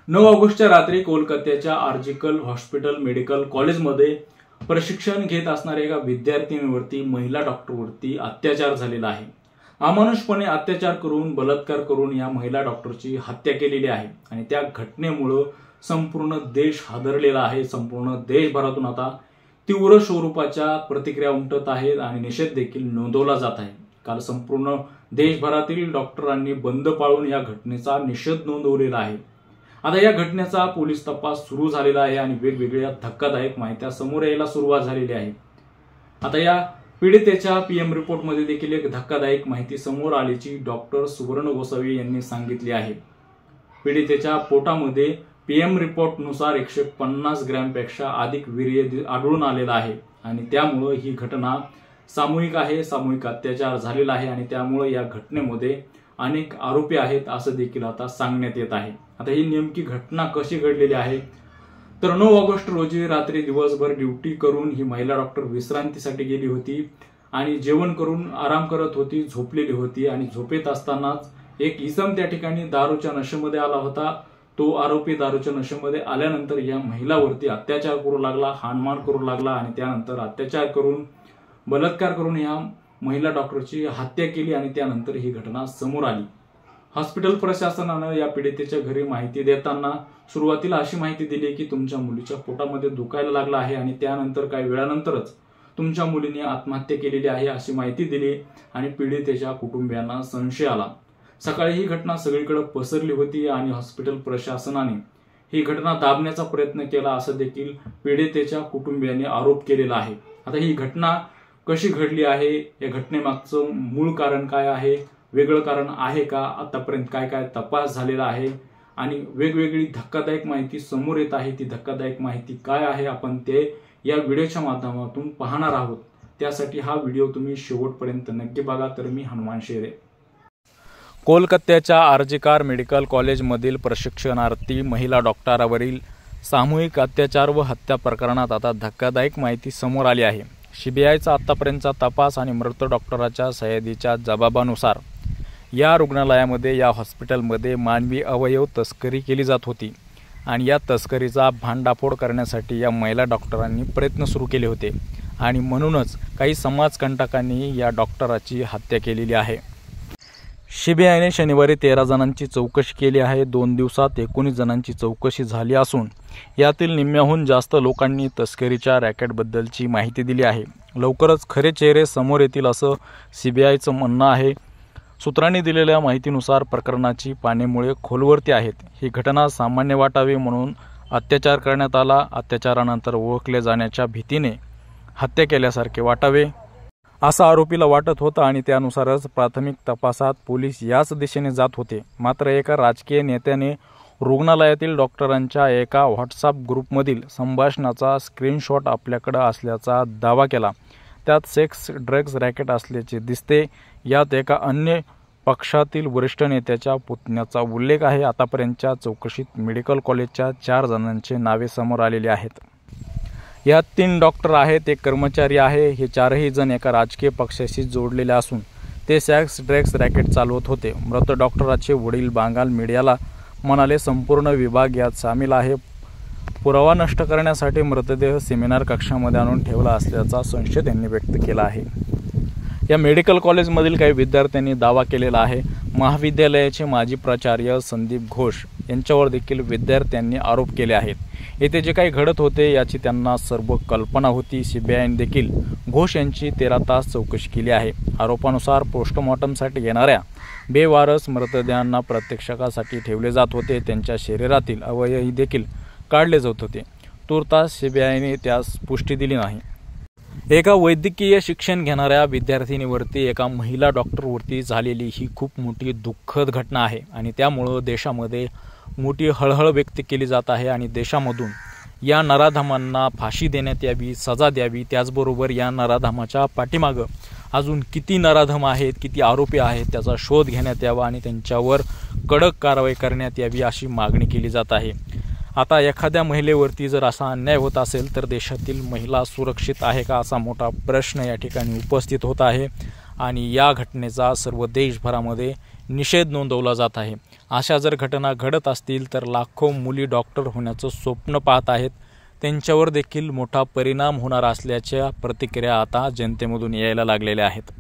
9 ऑगस्टच्या रात्री कोलकात्याच्या आर्जिकल हॉस्पिटल मेडिकल कॉलेजमध्ये प्रशिक्षण घेत असणाऱ्या एका विद्यार्थिनीवरती महिला डॉक्टरवरती अत्याचार झालेला आहे। अमानुषपणे अत्याचार करून बलात्कार करून या महिला डॉक्टरची हत्या केलेली आहे आणि त्या घटनेमुळे संपूर्ण देश हादरलेला आहे। संपूर्ण देशभरातून आता तीव्र स्वरूपाच्या प्रतिक्रिया उमटत आहेत आणि निषेध देखील नोंदवला जात आहे। काल संपूर्ण देशभरातील डॉक्टरांनी बंद पाळून या घटनेचा निषेध नोंदवलेला आहे। आता या घटनेचा पोलीस तपास सुरू झालेला आहे आणि वेगवेगळ्या धक्कादायक माहित्या समोर यायला सुरुवात झालेली आहे। आता या पीडितेच्या पीएम रिपोर्टमध्ये देखील एक धक्कादायक माहिती समोर आल्याची डॉक्टर सुवर्ण गोसावी यांनी सांगितली आहे। पीडितेच्या पोटामध्ये पीएम रिपोर्टनुसार 150 ग्रॅमपेक्षा अधिक वीर्य आढळून आलेलं आहे आणि त्यामुळे ही घटना सामूहिक आहे, सामूहिक अत्याचार झालेला आहे आणि त्यामुळे या घटनेमध्ये अनेक आरोपी आहेत असं देखील आता सांगण्यात येत आहे। आता ही नेमकी घटना कशी घडलेली आहे तर 9 ऑगस्ट रोजी रात्री दिवसभर ड्युटी करून ही महिला डॉक्टर विश्रांतीसाठी गेली होती आणि जेवण करून आराम करत होती, झोपलेली होती आणि झोपेत असतानाच एक इसम त्या ठिकाणी दारूच्या नशेमध्ये आला होता। तो आरोपी दारूच्या नशेमध्ये आल्यानंतर या महिलावरती अत्याचार करू लागला, हाणमार करू लागला आणि त्यानंतर अत्याचार करून बलात्कार करून या महिला डॉक्टरची हत्या केली आणि त्यानंतर ही घटना समोर आली। हॉस्पिटल प्रशासनाने या पीडितेच्या घरी माहिती देताना सुरुवातीला अशी माहिती दिली की तुमच्या मुलीच्या पोटामध्ये दुखायला लागला आहे आणि त्यानंतर काही वेळानंतरच तुमच्या मुलीने आत्महत्या केलेली आहे अशी माहिती दिली आणि पीडितेच्या कुटुंबियांना संशय आला। सकाळी ही घटना सगळीकडे पसरली होती आणि हॉस्पिटल प्रशासनाने ही घटना दाबण्याचा प्रयत्न केला असं देखील पीडितेच्या कुटुंबियांनी आरोप केलेला आहे। आता ही घटना कशी घडली आहे, या घटनेमागचं मूळ कारण काय आहे, वेगळं कारण आहे का, आतापर्यंत काय काय तपास झालेला आहे आणि वेगवेगळी धक्कादायक माहिती समोर येत आहे। ती धक्कादायक माहिती काय आहे आपण ते या व्हिडिओच्या माध्यमातून पाहणार आहोत। त्यासाठी हा व्हिडिओ तुम्ही शेवटपर्यंत नक्की बघा। तर मी हनुमान शेरे। कोलकात्याच्या आर्जिकर मेडिकल कॉलेजमधील प्रशिक्षणार्थी महिला डॉक्टरावरील सामूहिक अत्याचार व हत्या प्रकरणात आता धक्कादायक माहिती समोर आली आहे। सीबीआयचा आतापर्यंतचा तपास आणि मृत डॉक्टराच्या सह्याद्रीच्या जबाबानुसार या रुग्णालयामध्ये या हॉस्पिटलमध्ये मानवी अवयव तस्करी केली जात होती आणि या तस्करीचा भांडाफोड करण्यासाठी या महिला डॉक्टरांनी प्रयत्न सुरू केले होते आणि म्हणूनच काही समाजकंटकांनी या डॉक्टराची हत्या केलेली आहे। सीबीआयने शनिवारी 13 जणांची चौकशी केली आहे। 2 दिवसात 19 जणांची चौकशी झाली असून यातील निम्म्याहून जास्त लोकांनी तस्करीच्या रॅकेटबद्दलची माहिती दिली आहे। लवकरच खरे चेहरे समोर येतील असं सीबीआयचं म्हणणं आहे। सूत्रांनी दिलेल्या माहितीनुसार प्रकरणाची पाने खोलवरती आहेत। ही घटना सामान्य वाटावी म्हणून अत्याचार करण्यात आला, अत्याचारानंतर ओळखले जाण्याच्या भीतीने हत्या केल्यासारखे वाटावे असं आरोपीला वाटत होतं आणि त्यानुसारच प्राथमिक तपासात पोलीस याच दिशेने जात होते। मात्र एका राजकीय नेत्याने रुग्णालयातील डॉक्टरांच्या एका व्हॉट्सअप ग्रुपमधील संभाषणाचा स्क्रीनशॉट आपल्याकडे असल्याचा दावा केला। त्यात सेक्स ड्रग्ज रॅकेट असल्याचे दिसते। यात एका अन्य पक्षातील वरिष्ठ नेत्याच्या पुतण्याचा उल्लेख आहे। आतापर्यंतच्या चौकशीत मेडिकल कॉलेजच्या 4 जणांचे नावे समोर आलेले आहेत। यात 3 डॉक्टर आहेत, एक कर्मचारी आहे। हे 4ही जण एका राजकीय पक्षाशी जोडलेले असून ते सेक्स ड्रग्ज रॅकेट चालवत होते। मृत डॉक्टराचे वडील बंगाल मीडियाला म्हणाले, संपूर्ण विभाग यात सामील आहे। पुरावा नष्ट करण्यासाठी मृतदेह सेमिनार कक्षामध्ये आणून ठेवला असल्याचा संशय त्यांनी व्यक्त केला आहे। या मेडिकल कॉलेजमधील काही विद्यार्थ्यांनी दावा केलेला आहे। महाविद्यालयाचे माजी प्राचार्य संदीप घोष यांच्यावर देखील विद्यार्थ्यांनी आरोप केले आहेत। येथे जे काही घडत होते याची त्यांना सर्व कल्पना होती। सीबीआयने देखील घोष यांची 13 तास चौकशी केली आहे। आरोपानुसार पोस्टमॉर्टमसाठी येणाऱ्या बेवारस मृतदेहांना प्रत्यक्षासाठी ठेवले जात होते। त्यांच्या शरीरातील अवयव देखील काढले जात होते। तूर्तास सीबीआयने त्यास पुष्टी दिली नाही। एका वैद्यकीय शिक्षण घेणाऱ्या विद्यार्थिनीवरती एका महिला डॉक्टरवरती झालेली ही खूप मोठी दुःखद घटना आहे आणि त्यामुळे देशामध्ये मोठी हळहळ व्यक्त केली जात आहे आणि देशामधून या नराधमांना फाशी देण्यात यावी, सजा द्यावी। त्याचबरोबर या नराधमाच्या पाठीमागं अजून किती नराधम आहेत, किती आरोपी आहेत त्याचा शोध घेण्यात यावा आणि त्यांच्यावर कडक कारवाई करण्यात यावी अशी मागणी केली जात आहे। आता एखाद्या महिलेवरती जर असा अन्याय होत असेल तर देशातील महिला सुरक्षित आहे का असा मोठा प्रश्न या ठिकाणी उपस्थित होत आहे। आणि या घटनेचा सर्व देशभरामध्ये निषेध नोंदवला जात आहे। अशा जर घटना घडत असतील तर लाखो मुली डॉक्टर होण्याचं स्वप्न पाहत आहेत, त्यांच्यावर देखील मोठा परिणाम होणार असल्याच्या प्रतिक्रिया आता जनतेमधून यायला लागलेल्या आहेत।